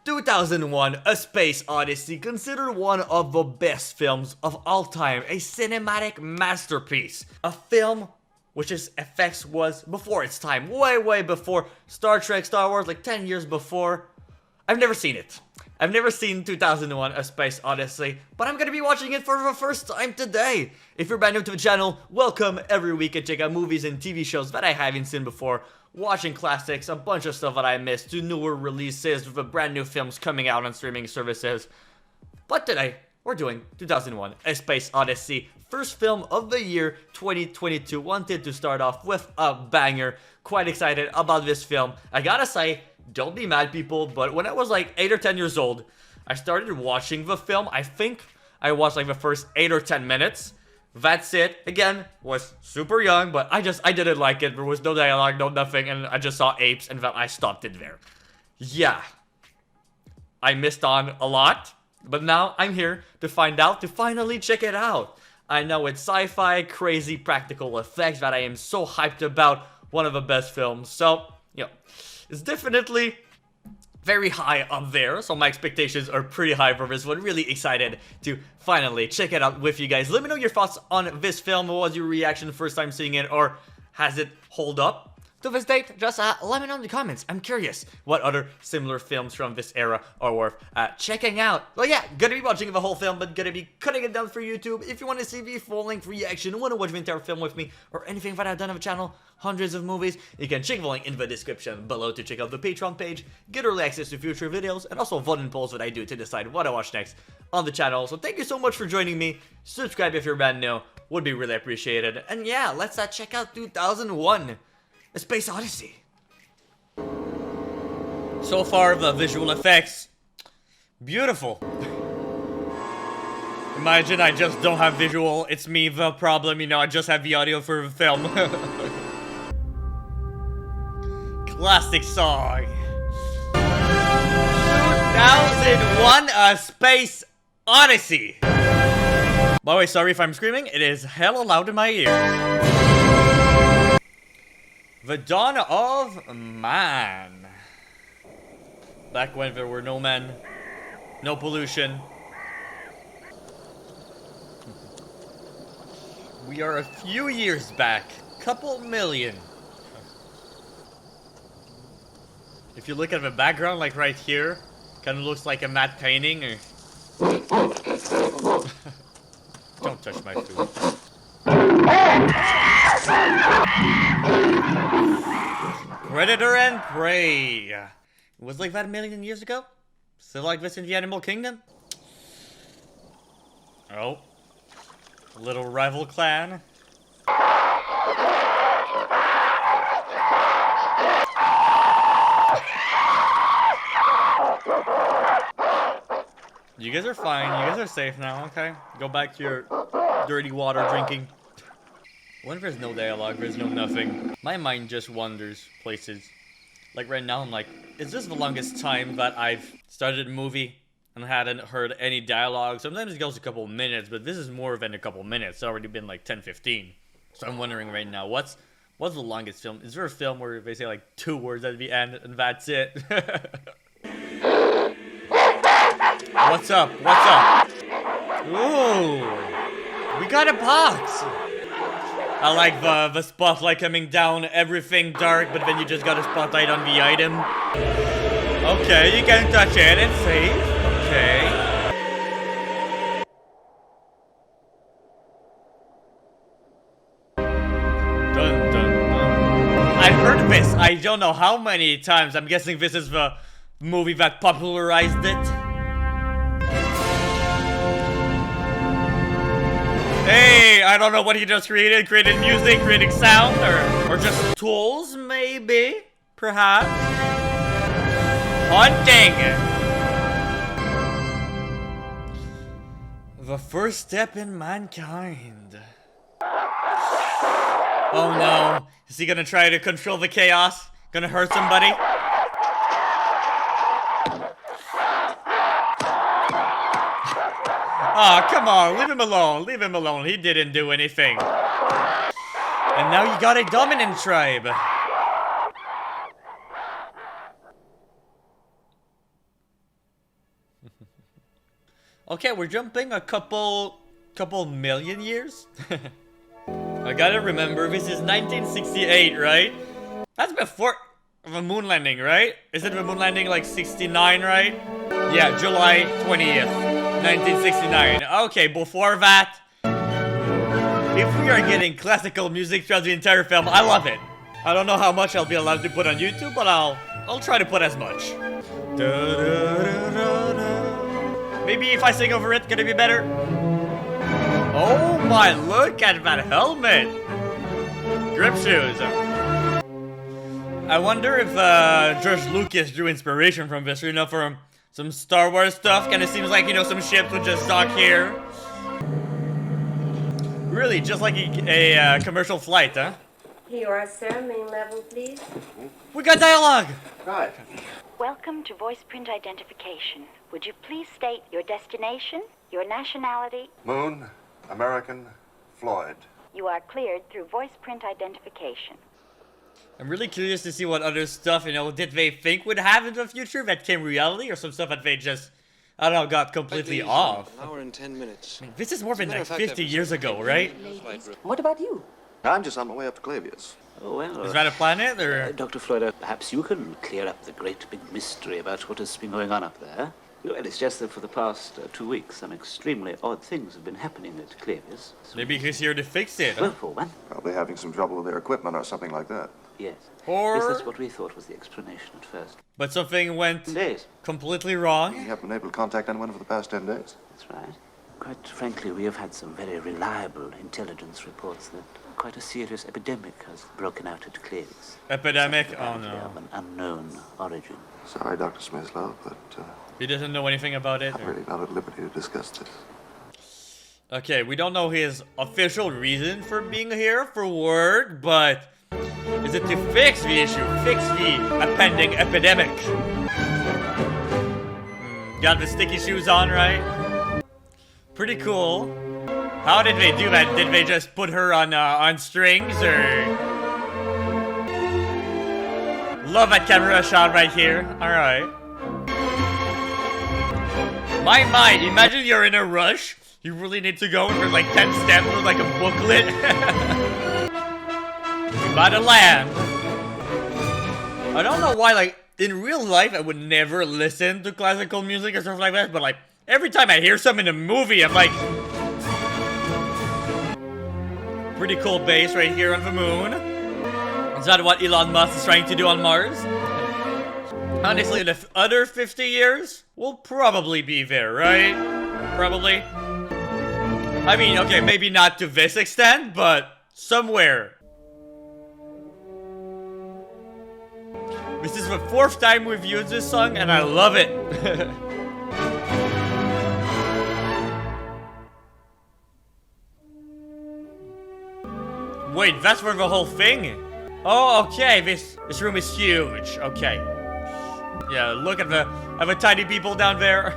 2001 A Space Odyssey, considered one of the best films of all time, a cinematic masterpiece, a film which its effects was before its time, way before Star Trek, Star Wars, like 10 years before. I've never seen it. I've never seen 2001 A Space Odyssey, but I'm gonna be watching it for the first time today. If you're brand new to the channel, welcome. Every week I check out movies and TV shows that I haven't seen before, watching classics, a bunch of stuff that I missed, to newer releases with the brand new films coming out on streaming services. But today, we're doing 2001 A Space Odyssey, first film of the year 2022. Wanted to start off with a banger. Quite excited about this film. I gotta say, don't be mad, people, but when I was like 8 or 10 years old, I started watching the film. I think I watched like the first 8 or 10 minutes. That's it. Again, was super young, but I didn't like it. There was no dialogue, no nothing, and I just saw apes, and I stopped it there. Yeah. I missed on a lot, but now I'm here to find out, to finally check it out. I know it's sci-fi, crazy practical effects that I am so hyped about. One of the best films. So, you know, it's definitely very high up there, so my expectations are pretty high for this one. Really excited to finally check it out with you guys. Let me know your thoughts on this film. What was your reaction the first time seeing it, or has it hold up to this date? Just let me know in the comments. I'm curious what other similar films from this era are worth checking out. Well, yeah, gonna be watching the whole film, but gonna be cutting it down for YouTube. If you want to see the full-length reaction, want to watch the entire film with me, or anything that I've done on the channel, hundreds of movies, you can check the link in the description below to check out the Patreon page, get early access to future videos, and also vote and polls that I do to decide what I watch next on the channel. So thank you so much for joining me. Subscribe if you're brand new, would be really appreciated. And yeah, let's check out 2001 A Space Odyssey. So far, the visual effects, beautiful. Imagine I just don't have visual, it's me the problem, you know, I just have the audio for the film. Classic song. 2001 A Space Odyssey. By the way, sorry if I'm screaming, it is hella loud in my ear. The dawn of man. Back when there were no men, no pollution. We are a few years back, couple million. If you look at the background, like right here, kind of looks like a matte painting. Or don't touch my food. Predator and prey. It was like that a million years ago? Still like this in the animal kingdom? Oh. Little rival clan. You guys are fine. You guys are safe now, okay? Go back to your dirty water drinking. When there's no dialogue, there's no nothing. My mind just wanders places. Like right now, I'm like, is this the longest time that I've started a movie and hadn't heard any dialogue? Sometimes it goes a couple minutes, but this is more than a couple minutes. It's already been like 10-15. So I'm wondering right now, what's the longest film? Is there a film where they say like 2 words at the end and that's it? What's up? What's up? Ooh, we got a box. I like the spotlight coming down, everything dark, but then you just got a spotlight on the item. Okay, you can touch it, it's safe. Okay. Dun, dun, dun. I've heard this, I don't know how many times. I'm guessing this is the movie that popularized it. Hey, I don't know what he just created. Created music, creating sound, or just tools, maybe? Perhaps? Hunting! The first step in mankind. Oh no. Is he gonna try to control the chaos? Gonna hurt somebody? Aw, oh, come on, leave him alone, leave him alone, he didn't do anything. And now you got a dominant tribe. Okay, we're jumping a couple million years. I gotta remember, this is 1968, right? That's before the moon landing, right? Isn't the moon landing like 69, right? Yeah, July 20th, 1969. Okay, before that, if we are getting classical music throughout the entire film, I love it. I don't know how much I'll be allowed to put on YouTube, but I'll try to put as much. Maybe if I sing over it, can it be better? Oh my, look at that helmet! Grip shoes. I wonder if George Lucas drew inspiration from this, you know, from some Star Wars stuff. Kinda seems like, you know, some ships would just dock here. Really, just like a commercial flight, huh? Here you are, sir. Main level, please. We got dialogue! Right. Welcome to voice print identification. Would you please state your destination, your nationality? Moon, American, Floyd. You are cleared through voice print identification. I'm really curious to see what other stuff, you know, did they think would have in the future that came reality, or some stuff that they just, I don't know, got completely off. An hour and 10 minutes. I mean, this is more than like 50 years ago, right? What about you? I'm just on my way up to Clavius. Oh, well, Is that a planet, or? Dr. Floyd, perhaps you can clear up the great big mystery about what has been going on up there. Well, it's just that for the past 2 weeks, some extremely odd things have been happening at Clavius. Maybe he's here to fix it, Well, huh? for one, Probably having some trouble with their equipment or something like that. yes. Or- Yes, that's what we thought was the explanation at first. But something went Days. completely You wrong. haven't been able to contact anyone for the past 10 days. That's right. Quite frankly, we have had some very reliable intelligence reports that quite a serious epidemic has broken out at Clavius. Epidemic? Something Oh apparently no. of an unknown origin. Sorry, Dr. Smithlow, but He doesn't know anything about it? I'm or- really not at liberty to discuss this. Okay, we don't know his official reason for being here for work, but is it to fix the issue? Fix the impending epidemic? Got the sticky shoes on, right? Pretty cool. How did they do that? Did they just put her on strings, or? Love that camera shot right here. All right. My, imagine you're in a rush. You really need to go for like 10 steps with like a booklet. About to land. I don't know why, like, in real life I would never listen to classical music or stuff like that, but like, every time I hear something in a movie, I'm like... Pretty cool base right here on the moon. Is that what Elon Musk is trying to do on Mars? Honestly, the other 50 years will probably be there, right? Probably. I mean, okay, maybe not to this extent, but somewhere. This is the 4th time we've used this song, and I love it. Wait, that's for the whole thing? Oh, okay, this room is huge. Okay. Yeah, look at the tiny people down there.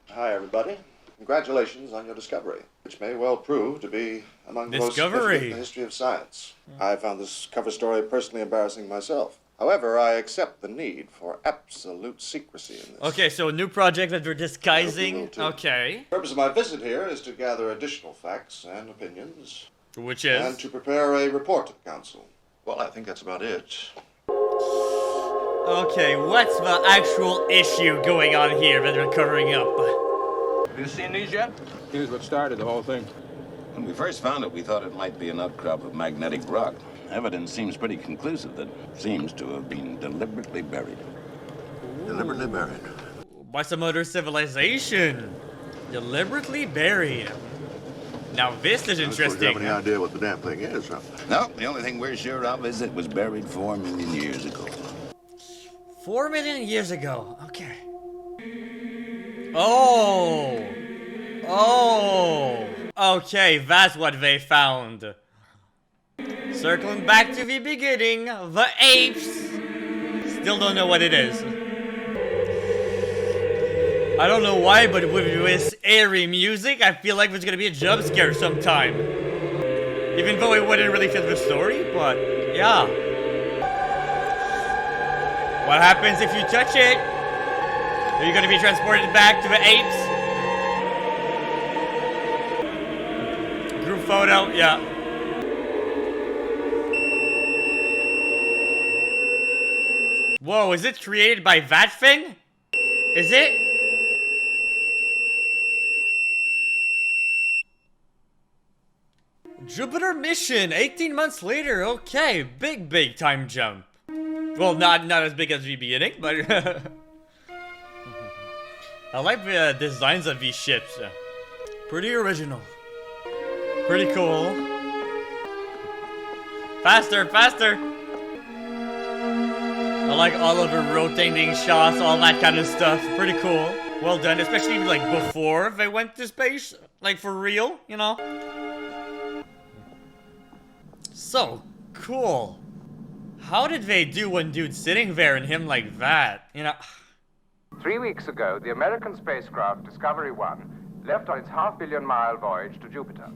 Hi, everybody. Congratulations on your discovery, which may well prove to be among the most Discovery. significant in the history of science. I found this cover story personally embarrassing myself. However, I accept the need for absolute secrecy in this. Okay, so a new project that we're disguising. Okay. The purpose of my visit here is to gather additional facts and opinions, Which and is? to prepare a report to the council. Well, I think that's about it. Okay, what's the actual issue going on here that we're covering up? Have you seen these yet? Here's what started the whole thing. When we first found it, we thought it might be an outcrop of magnetic rock. Evidence seems pretty conclusive that seems to have been deliberately buried. Deliberately buried. By some other civilization. Deliberately buried. Now this is Do you interesting. have any idea what the damn thing is, huh? No, the only thing we're sure of is it was buried 4 million years ago. 4 million years ago. Okay. Oh. Oh. Okay, that's what they found. Circling back to the beginning, the apes. Still don't know what it is. I don't know why, but with this airy music, I feel like there's gonna be a jump scare sometime. Even though it wouldn't really fit the story, but yeah. What happens if you touch it? Are you gonna be transported back to the apes? Group photo, yeah. Whoa, is it created by that thing? Is it? Jupiter mission, 18 months later. Okay, big time jump. Well, not as big as the beginning, but I like the designs of these ships. Pretty original. Pretty cool. Faster, faster. I like all of the rotating shots, all that kind of stuff. Pretty cool. Well done, especially like before they went to space, like for real, you know. So cool. How did they do one dude sitting there and him like that? You know. 3 weeks ago, the American spacecraft Discovery 1 left on its half-billion-mile voyage to Jupiter.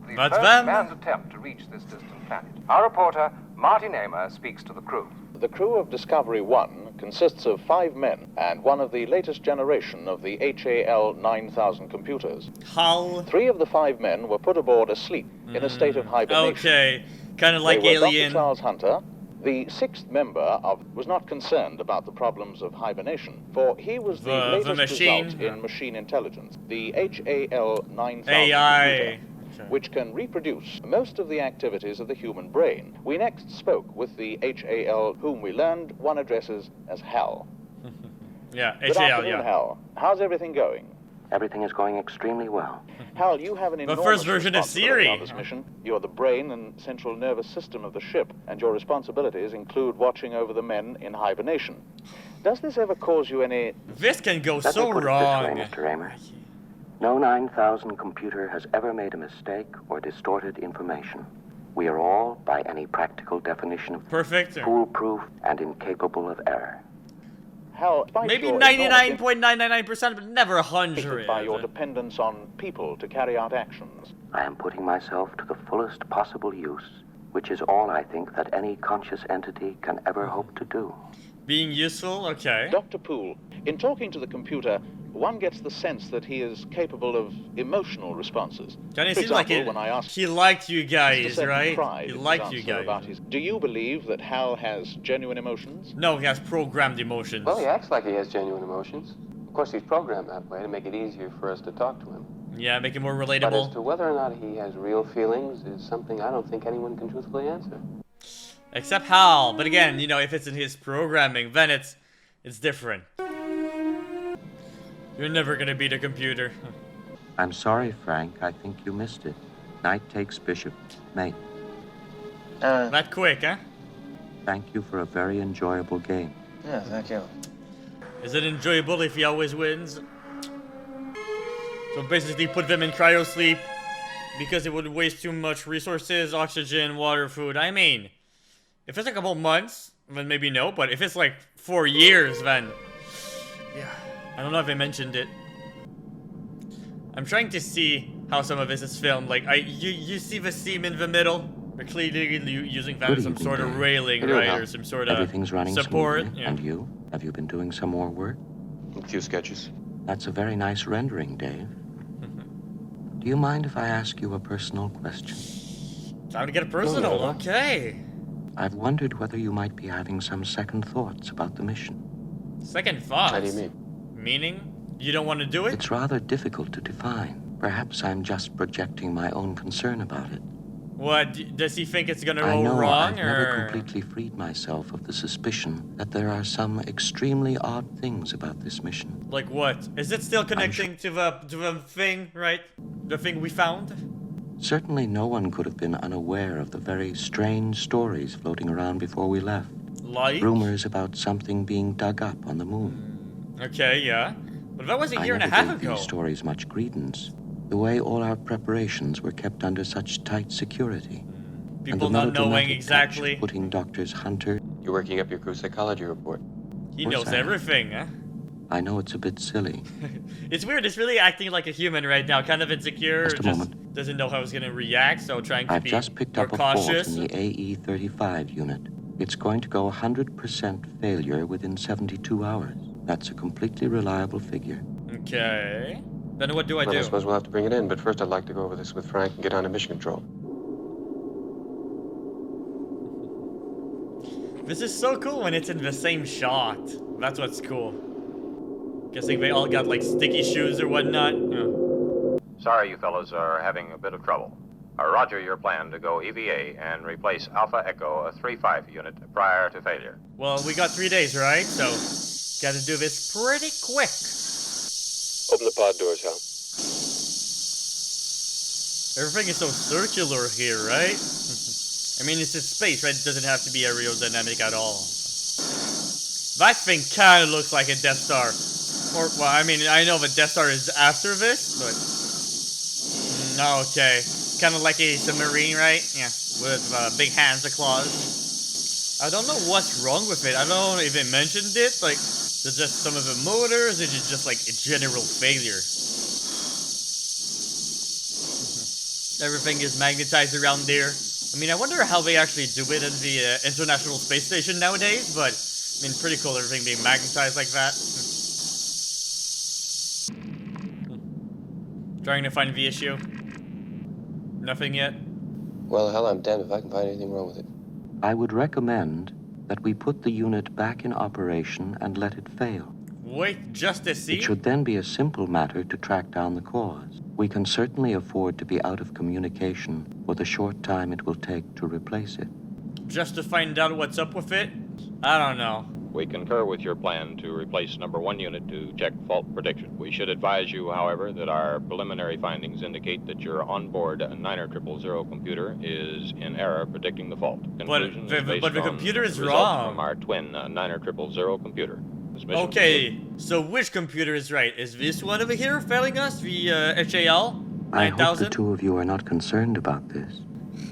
The That's first them. manned attempt to reach this distant planet. Our reporter, Martin Amer, speaks to the crew. The crew of Discovery 1 consists of 5 men and one of the latest generation of the HAL 9000 computers. Hull. 3 of the 5 men were put aboard asleep in a state of hibernation. Okay, kind of like they were Alien. Dr. Charles Hunter. The 6th member was not concerned about the problems of hibernation, for he was the latest machine. result in machine intelligence, the HAL 9000 AI. computer, which can reproduce most of the activities of the human brain. We next spoke with the HAL, whom we learned one addresses as Hal. Yeah, Good HAL, afternoon, yeah. Hal. How's everything going? Everything is going extremely well. Hal, you have an enormous first version of responsibility Siri. on this mission. You're the brain and central nervous system of the ship, and your responsibilities include watching over the men in hibernation. Does this ever cause you any... This can go Let so me put wrong. it this way, Mr. Amer. No 9000 computer has ever made a mistake or distorted information. We are all, by any practical definition of Perfect. foolproof and incapable of error. Hal, Maybe 99.999%, but never 100. by your dependence on people to carry out actions. I am putting myself to the fullest possible use, which is all I think that any conscious entity can ever hope to do. Being useful, okay. Dr. Poole, in talking to the computer, one gets the sense that he is capable of emotional responses. Kind of For seems like example, when I asked he liked you Mr. guys, Seven right? cried He in his liked you answer guys. about his... Do you believe that Hal has genuine emotions? No, he has programmed emotions. Well, he acts like he has genuine emotions. Of course, he's programmed that way to make it easier for us to talk to him. Yeah, make it more But as relatable. to whether or not he has real feelings is something I don't think anyone can truthfully answer. Except Hal. But again, you know, if it's in his programming, then it's different. You're never gonna beat a computer. I'm sorry, Frank. I think you missed it. Knight takes bishop. Mate, Not quick, huh? thank you for a very enjoyable game. Yeah, thank you. Is it enjoyable if he always wins? So basically put them in cryo sleep because it would waste too much resources, oxygen, water, food. I mean, if it's a couple months, then maybe no, but if it's like 4 years, then yeah, I don't know if I mentioned it. I'm trying to see how some of this is filmed. Like, you see the seam in the middle? They're clearly using that Good as some evening, sort of Dave. railing, Hello, right? Hal. Or some sort of Everything's running support. smoothly. Yeah. And you? Have you been doing some more work? A few sketches. That's a very nice rendering, Dave. Do you mind if I ask you a personal question? Time to get personal. Okay. I've wondered whether you might be having some second thoughts about the mission. Second thoughts. How do you mean? Meaning? You don't want to do it? It's rather difficult to define. Perhaps I'm just projecting my own concern about it. What? Does he think it's gonna I go know wrong, I've never or? completely freed myself of the suspicion that there are some extremely odd things about this mission. Like what? Is it still connecting to the thing, right? The thing we found? Certainly no one could have been unaware of the very strange stories floating around before we left. Like? Rumors about something being dug up on the moon. Okay, yeah. But that was a year and a I half never gave ago. these stories much credence. The way all our preparations were kept under such tight security. People and the not knowing melodramatic exactly. touch of putting Doctors Hunter... You're working up your crew psychology report. He What's knows that? everything, huh? I know it's a bit silly. It's weird. It's really acting like a human right now. Kind of insecure. Just a moment. Doesn't know how it's gonna react, so trying to I've be just picked more up a fault cautious. in the AE-35 unit. It's going to go 100% failure within 72 hours. That's a completely reliable figure. Okay. Then what do I do? I suppose we'll have to bring it in, but first I'd like to go over this with Frank and get on to mission control. This is so cool when it's in the same shot. That's what's cool. Guessing they all got like sticky shoes or whatnot. Sorry you fellows are having a bit of trouble. Roger your plan to go EVA and replace Alpha Echo 3-5 unit prior to failure. Well, we got 3 days, right? So, gotta do this pretty quick. Open the pod doors, Hal. Everything is so circular here, right? I mean, it's just space, right? It doesn't have to be aerodynamic at all. That thing kind of looks like a Death Star. Or, well, I mean, I know the Death Star is after this, but... okay. Kind of like a submarine, right? Yeah, with big hands and claws. I don't know what's wrong with it. I don't know if they mentioned it. Like, is it just some of the motors? Or is it just like a general failure? Everything is magnetized around there. I mean, I wonder how they actually do it in the International Space Station nowadays, but I mean, pretty cool, everything being magnetized like that. Trying to find the issue. Nothing yet? Well, hell, I'm damned if I can find anything wrong with it. I would recommend that we put the unit back in operation and let it fail. Wait, just to see? It should then be a simple matter to track down the cause. We can certainly afford to be out of communication for the short time it will take to replace it. Just to find out what's up with it? I don't know. We concur with your plan to replace number 1 unit to check fault prediction. We should advise you, however, that our preliminary findings indicate that your onboard 90000 computer is in error predicting the fault. But the computer is wrong. From our twin 90000 computer. Okay, so which computer is right? Is this one over here failing us? The HAL 9000? I hope the two of you are not concerned about this.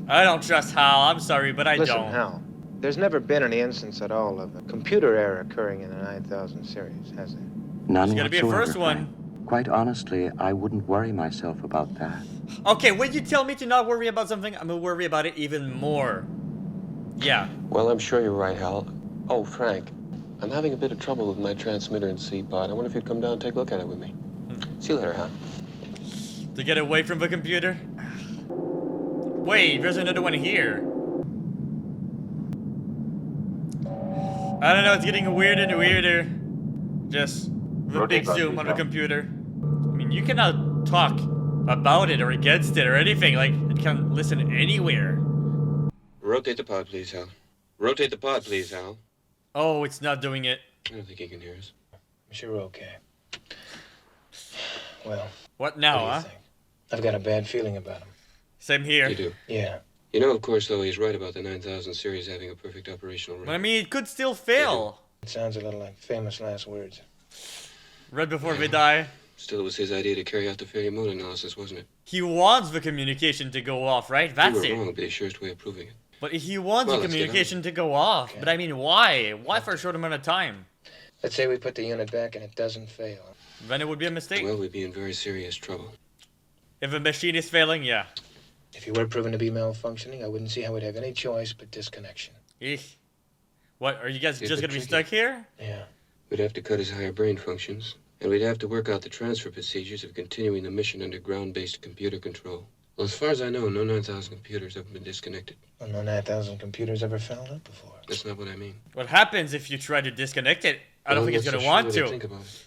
I don't trust Hal. I'm sorry, but I Listen, don't. Hal, there's never been any instance at all of a computer error occurring in the 9000 series, has there? None There's gotta be a whatsoever, first one. Frank. Quite honestly, I wouldn't worry myself about that. Okay, when you tell me to not worry about something, I'm gonna worry about it even more. Yeah. Well, I'm sure you're right, Hal. Oh, Frank, I'm having a bit of trouble with my transmitter and C-pod. I wonder if you'd come down and take a look at it with me. See you later, Hal. To get away from the computer? Wait, there's another one here. I don't know, it's getting weirder and weirder. Just the big zoom on the computer. I mean, you cannot talk about it or against it or anything. Like, it can listen anywhere. Rotate the pod, please, Hal. Rotate the pod, please, Hal. Oh, it's not doing it. I don't think he can hear us. I'm sure we're okay. Well, what now, what do you huh? think? I've got a bad feeling about him. Same here. You do? Yeah. You know, of course, though, he's right about the 9000 series having a perfect operational rate. But I mean, it could still fail. It sounds a little like famous last words. Right before they die. Still, it was his idea to carry out the failure mode analysis, wasn't it? He wants the communication to go off, right? That's we it. were wrong, but the surest way of proving it. But he wants Well, the let's get on. communication to go off. Okay. But I mean, why? Why for a short amount of time? Let's say we put the unit back and it doesn't fail. Then it would be a mistake. Well, we'd be in very serious trouble. If a machine is failing, yeah. If you were proven to be malfunctioning, I wouldn't see how we'd have any choice but disconnection. Eesh. What, are you guys It's just a gonna be tricky. stuck here? Yeah. We'd have to cut his higher brain functions, and we'd have to work out the transfer procedures of continuing the mission under ground-based computer control. Well, as far as I know, no 9000 computers have been disconnected. Well, no 9000 computers ever fouled up before. That's not what I mean. What happens if you try to disconnect it? I don't think it's I'm not gonna so want sure to. what Think about it.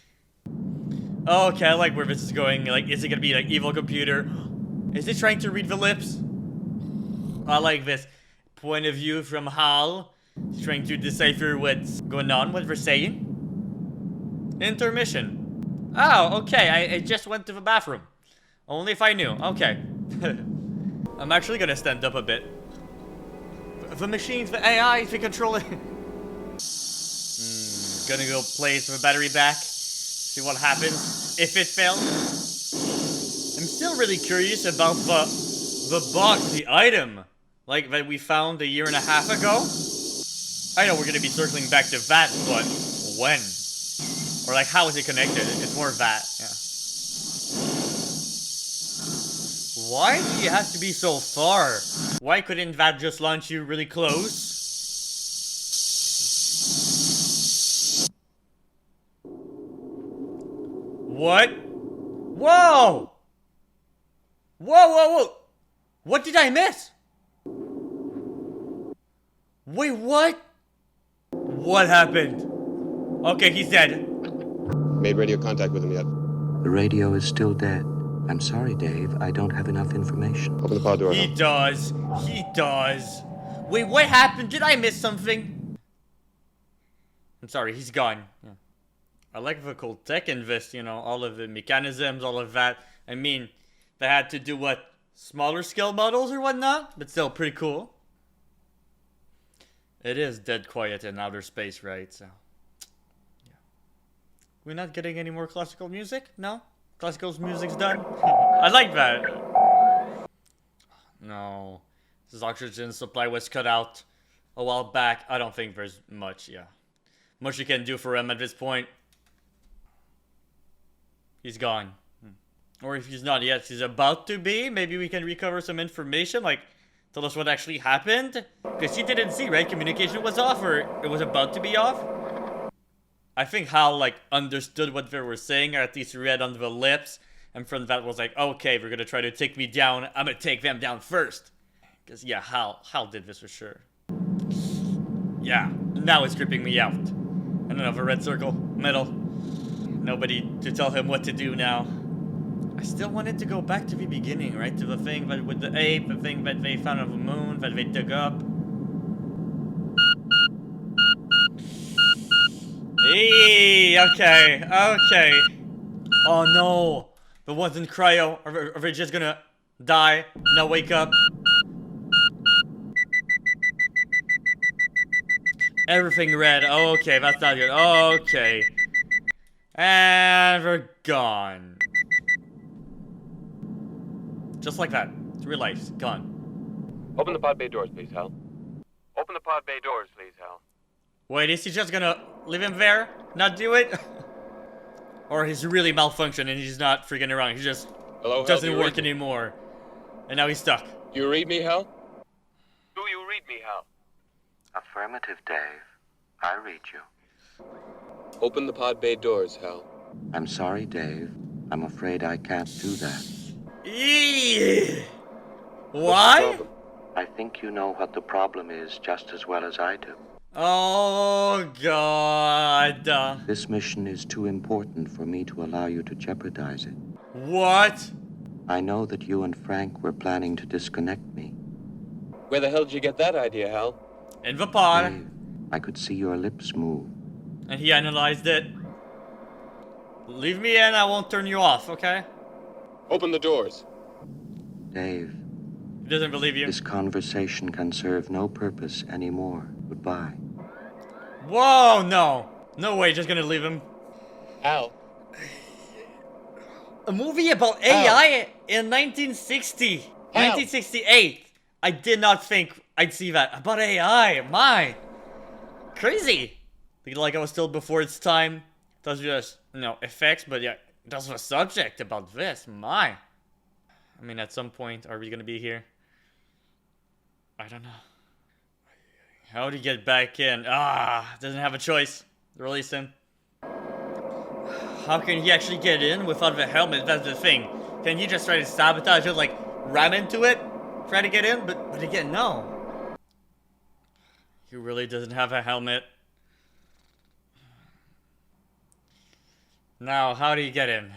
Oh, okay, I like where this is going. Like, is it gonna be like evil computer? Is it trying to read the lips? I like this. Point of view from Hal. He's trying to decipher what's going on, what we're saying. Intermission. Oh, okay, I just went to the bathroom. Only if I knew. Okay. I'm actually gonna stand up a bit. The machines, the AI, the controller. Gonna go place the battery back. See what happens if it fails. I'm still really curious about the box, the item, like that we found 1.5 years ago. I know we're gonna be circling back to that, but when? Or like, how is it connected? It's more that, yeah. Why do you have to be so far? Why couldn't that just launch you really close? What? Whoa! Whoa! What did I miss? Wait, what? What happened? Okay, he's dead. Made radio contact with him yet? The radio is still dead. I'm sorry, Dave. I don't have enough information. Open the pod door. He does. He does. Wait, what happened? Did I miss something? I'm sorry, he's gone. Yeah. I like the cool tech in this, you know, all of the mechanisms, all of that. I mean, they had to do what? Smaller scale models or whatnot? But still pretty cool. It is dead quiet in outer space, right? So, yeah. We're not getting any more classical music? No? Classical music's done? I like that. No. This oxygen supply was cut out a while back. I don't think there's much, much you can do for him at this point. He's gone. Or if he's not yet, he's about to be. Maybe we can recover some information, like tell us what actually happened. Because he didn't see, right? Communication was off, or it was about to be off. I think Hal, like, understood what they were saying, or at least read on the lips. And from that was like, okay, they're gonna try to take me down. I'm gonna take them down first. Because, yeah, Hal did this for sure. Yeah, now it's creeping me out. I don't know, the red circle, middle. Nobody to tell him what to do now. I still wanted to go back to the beginning, right? To the thing that with the ape, the thing that they found on the moon, that they dug up. Hey, okay. Oh no. The ones in cryo, are they just gonna die? Now wake up. Everything red. Okay, that's not good. Okay. And they're gone. Just like that. It's real life. Gone. Open the pod bay doors, please, Hal. Open the pod bay doors, please, Hal. Wait, is he just gonna leave him there? Not do it? Or he's really malfunctioning and he's not freaking around. He just doesn't work anymore. And now he's stuck. You read me, Hal? Do you read me, Hal? Affirmative, Dave. I read you. Open the pod bay doors, Hal. I'm sorry, Dave. I'm afraid I can't do that. Why? I think you know what the problem is just as well as I do. Oh, God. This mission is too important for me to allow you to jeopardize it. What? I know that you and Frank were planning to disconnect me. Where the hell did you get that idea, Hal? In the pod. Dave, I could see your lips move. And he analyzed it. Leave me in, I won't turn you off, okay? Open the doors. Dave. He doesn't believe you. This conversation can serve no purpose anymore. Goodbye. Whoa, no. No way, just gonna leave him. Hal. A movie about AI in 1960. Hal. 1968. I did not think I'd see that. About AI, my. Crazy. Like I was still before its time. That's just, effects, but yeah, that's the subject about this, my. I mean, at some point, are we gonna be here? I don't know. How do you get back in? Doesn't have a choice. Release him. How can he actually get in without the helmet? That's the thing. Can he just try to sabotage it, like ram into it? Try to get in? But again, no. He really doesn't have a helmet. Now, how do you get in?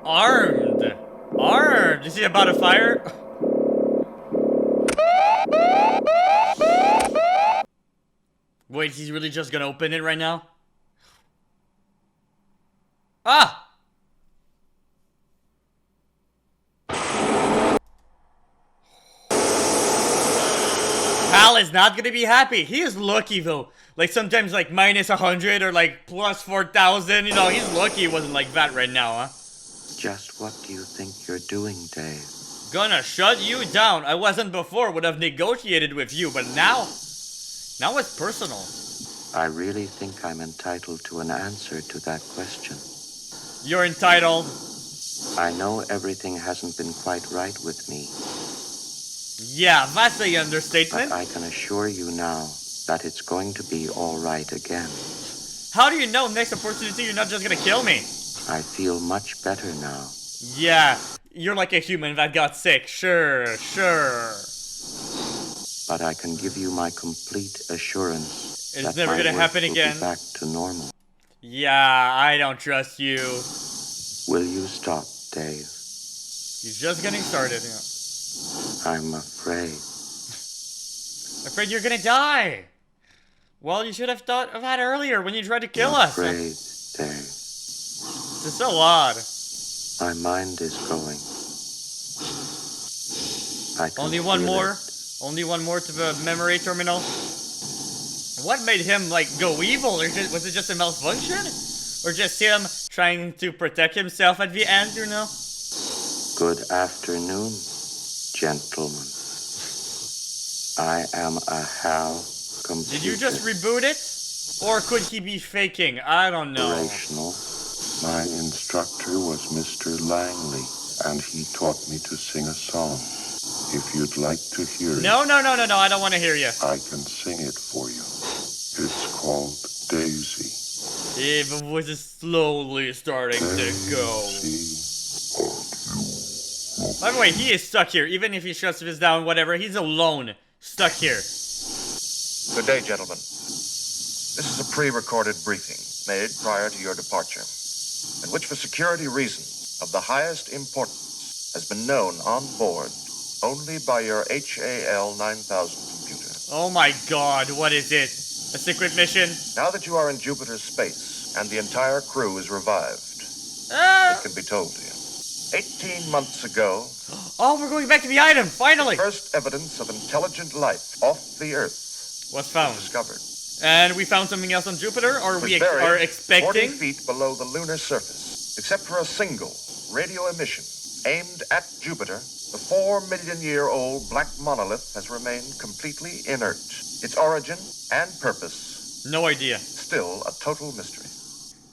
Armed! Armed! Is he about to fire? Wait, he's really just gonna open it right now? Ah! Hal is not gonna be happy. He is lucky though. Like sometimes like minus 100 or like plus 4,000. He's lucky it wasn't like that right now, huh? Just what do you think you're doing, Dave? Gonna shut you down. I wasn't before, would have negotiated with you, but now it's personal. I really think I'm entitled to an answer to that question. You're entitled. I know everything hasn't been quite right with me. Yeah, that's an understatement. But I can assure you now that it's going to be all right again. How do you know next opportunity you're not just gonna kill me? I feel much better now. Yeah, you're like a human that got sick. Sure. But I can give you my complete assurance It's that never my gonna work happen will again. be back to normal. Yeah, I don't trust you. Will you stop, Dave? You're just getting started. I'm afraid. Afraid you're gonna die. Well, you should have thought of that earlier when you tried to kill us. Afraid, Dave. This is so odd. My mind is going. I can Only one feel more? it. Only one more to the memory terminal? What made him, like, go evil? Or was it just a malfunction? Or just him trying to protect himself at the end, you know? Good afternoon, gentlemen. I am a HAL computer. Did you just reboot it? Or could he be faking? I don't know. Operational. My instructor was Mr. Langley, and he taught me to sing a song. If you'd like to hear it... No, I don't want to hear you. I can sing it for you. It's called Daisy. Yeah, the voice is slowly starting to go. By the way, he is stuck here. Even if he shuts this down, whatever, he's alone. Stuck here. Good day, gentlemen. This is a pre-recorded briefing made prior to your departure, in which, for security reasons of the highest importance, has been known on board only by your HAL 9000 computer. Oh my god, what is it? A secret mission? Now that you are in Jupiter's space and the entire crew is revived, it can be told to you. 18 months ago... Oh, we're going back to the item, finally! The first evidence of intelligent life off the Earth was found. Discovered. And we found something else on Jupiter, or we buried are expecting? 40 feet below the lunar surface, except for a single radio emission aimed at Jupiter. The 4-million-year-old black monolith has remained completely inert. Its origin and purpose... No idea. Still a total mystery.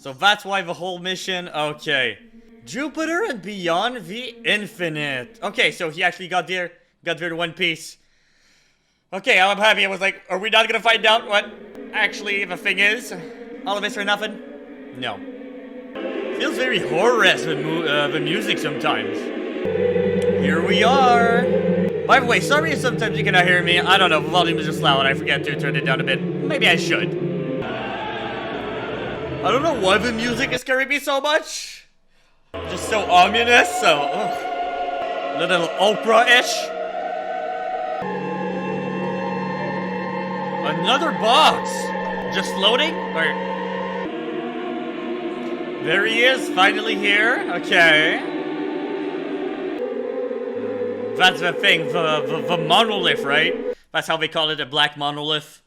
So that's why the whole mission... Okay. Jupiter and beyond the infinite. Okay, so he actually got there in one piece. Okay, I'm happy. I was like, are we not gonna find out what actually the thing is? All of this or nothing? No. Feels very horror-esque with the music sometimes. Here we are. By the way, sorry if sometimes you cannot hear me. I don't know, the volume is just loud. I forget to turn it down a bit. Maybe I should. I don't know why the music is scaring me so much. Just so ominous, so... a little opera-ish. Another box. Just loading? Or... There he is, finally here. Okay. That's the thing, the monolith, right? That's how they call it, a black monolith.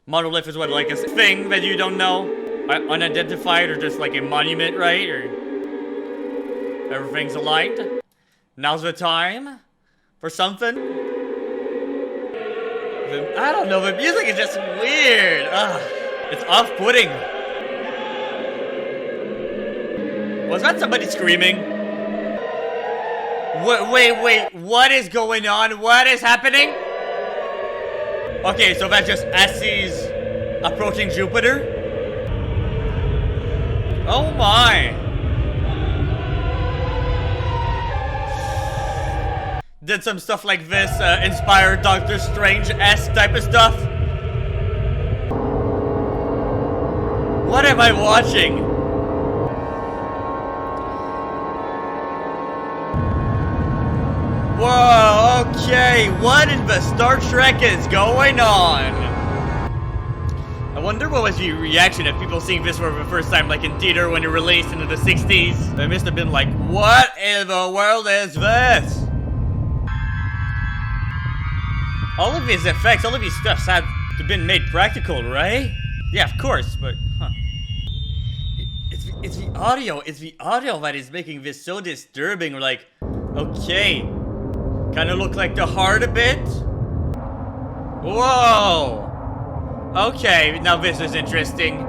Monolith is what, like a thing that you don't know? Unidentified, or just like a monument, right? Or everything's aligned. Now's the time for something. I don't know, the music is just weird. Ugh, it's off-putting. Was that somebody screaming? Wait, what is going on? What is happening? Okay, so that's just as he's approaching Jupiter? Oh my! Did some stuff like this inspire Doctor Strange-esque type of stuff? What am I watching? Whoa, okay, what in the Star Trek is going on? I wonder what was the reaction of people seeing this for the first time, like in theater when it released into the 60s. They must have been like, what in the world is this? All of these effects, all of these stuffs had to have been made practical, right? Yeah, of course, but, huh. It's the audio that is making this so disturbing. Like, okay. Kind of look like the heart a bit. Whoa. Okay, now this is interesting.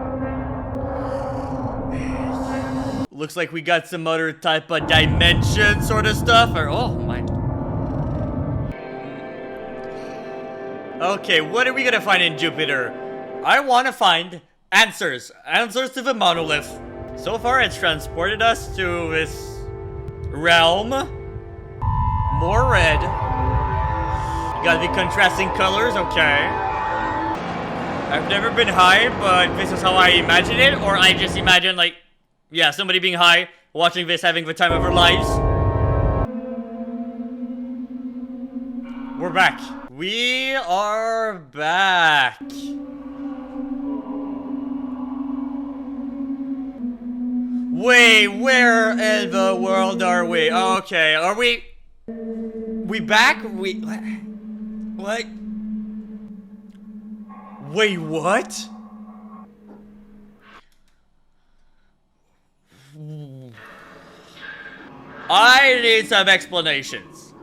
Looks like we got some other type of dimension sort of stuff. Or, oh my. Okay, what are we gonna find in Jupiter? I want to find Answers. Answers to the monolith. So far, it's transported us to this realm. More red. You got the contrasting colors, okay. I've never been high, but this is how I imagine it. Or I just imagine, like, yeah, somebody being high, watching this, having the time of their lives. We're back. We are back. Wait, where in the world are we? Okay, are we back? What? Wait, what? I need some explanations.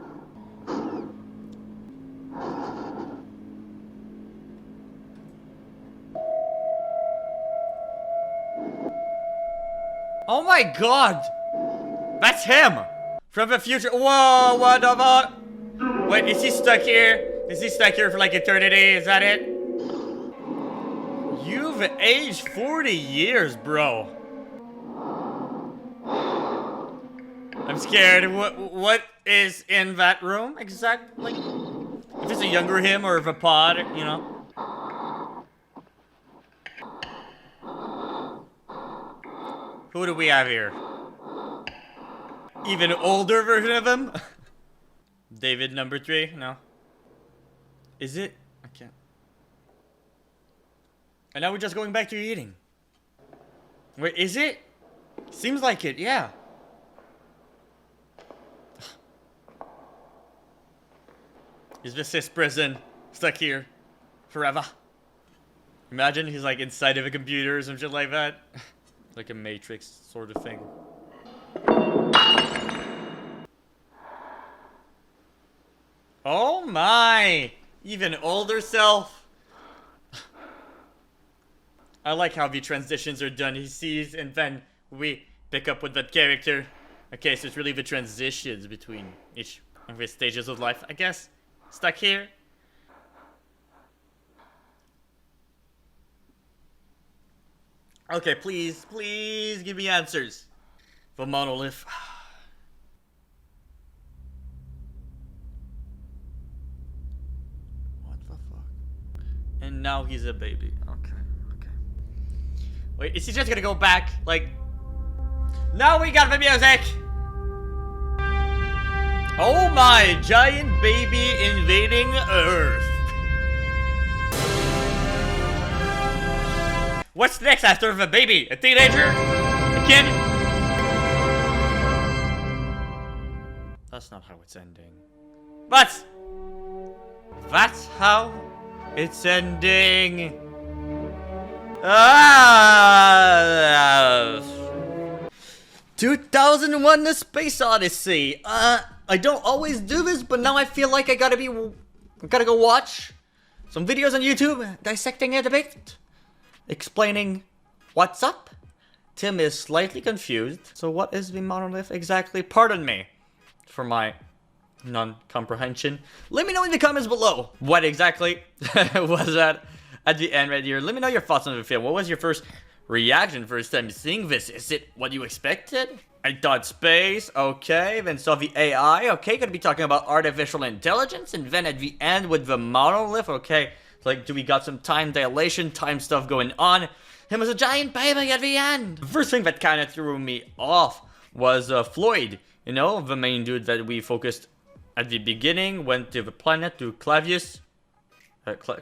Oh my god! That's him! From the future. Whoa, what the fuck? Wait, is he stuck here? Is he stuck here for like eternity? Is that it? You've aged 40 years, bro. I'm scared. What is in that room exactly? If it's a younger him or if a pod, you know. Who do we have here? Even older version of him? David number 3? No. Is it? I can't. And now we're just going back to eating. Wait, is it? Seems like it, yeah. Is this his prison? Stuck here. Forever. Imagine he's like inside of a computer or some shit like that. Like a Matrix sort of thing. Oh my! Even older self. I like how the transitions are done. He sees and then we pick up with that character. Okay, so it's really the transitions between each of his stages of life, I guess. Stuck here. Okay, please, please give me answers. The monolith. What the fuck? And now he's a baby. Okay, okay. Wait, is he just gonna go back? Like, now we got the music! Oh my, giant baby invading Earth. What's next after the baby? A teenager? A kid? That's not how it's ending. But that's how it's ending. 2001: The Space Odyssey. I don't always do this, but now I feel like I gotta go watch some videos on YouTube dissecting it a bit. Explaining what's up. Tim is slightly confused. So what is the monolith exactly? Pardon me for my non-comprehension. Let me know in the comments below what exactly was that at the end right here. Let me know your thoughts on the film. What was your first reaction first time seeing this? Is it what you expected? I thought space, okay, then saw the AI, okay, gonna be talking about artificial intelligence, and then at the end with the monolith, okay. Like, do we got some time dilation, time stuff going on? Him as a giant baby at the end. The first thing that kind of threw me off was Floyd. You know, the main dude that we focused at the beginning, went to the planet, to Clavius.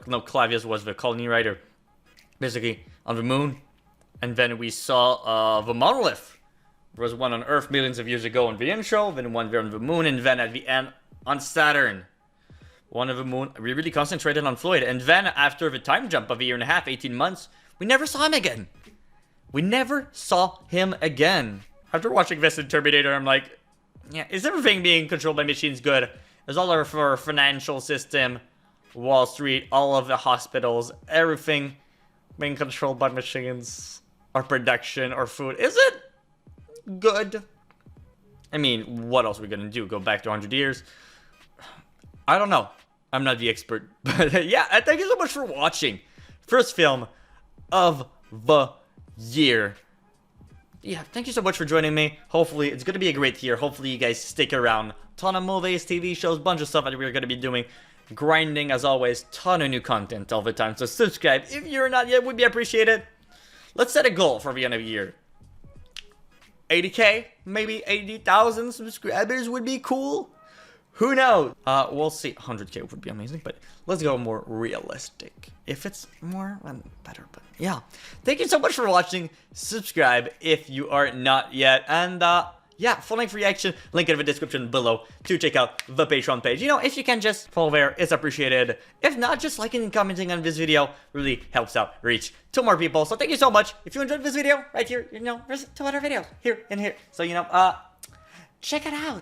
No, Clavius was the colony writer. Basically, on the moon. And then we saw the monolith. There was one on Earth millions of years ago in the intro, then one there on the moon, and then at the end on Saturn. One of the moon, we really concentrated on Floyd. And then after the time jump of a year and a half, 18 months, we never saw him again. We never saw him again. After watching this in Terminator, I'm like, yeah, is everything being controlled by machines good? Is all our financial system, Wall Street, all of the hospitals, everything being controlled by machines? Our production, our food, is it good? I mean, what else are we gonna do? Go back to 100 years? I don't know. I'm not the expert. But yeah, thank you so much for watching. First film of the year. Yeah, thank you so much for joining me. Hopefully, it's going to be a great year. Hopefully, you guys stick around. Ton of movies, TV shows, bunch of stuff that we're going to be doing. Grinding, as always. Ton of new content all the time. So subscribe if you're not yet. Would be appreciated. Let's set a goal for the end of the year. 80k? Maybe 80,000 subscribers would be cool. Who knows? We'll see. 100k would be amazing, but let's go more realistic. If it's more, then better, but yeah. Thank you so much for watching. Subscribe if you are not yet. And, yeah, full-length reaction, link in the description below to check out the Patreon page. You know, if you can just follow there, it's appreciated. If not, just liking and commenting on this video really helps out reach to more people. So thank you so much. If you enjoyed this video, right here, you know, there's 2 other videos here and here. So, you know, check it out.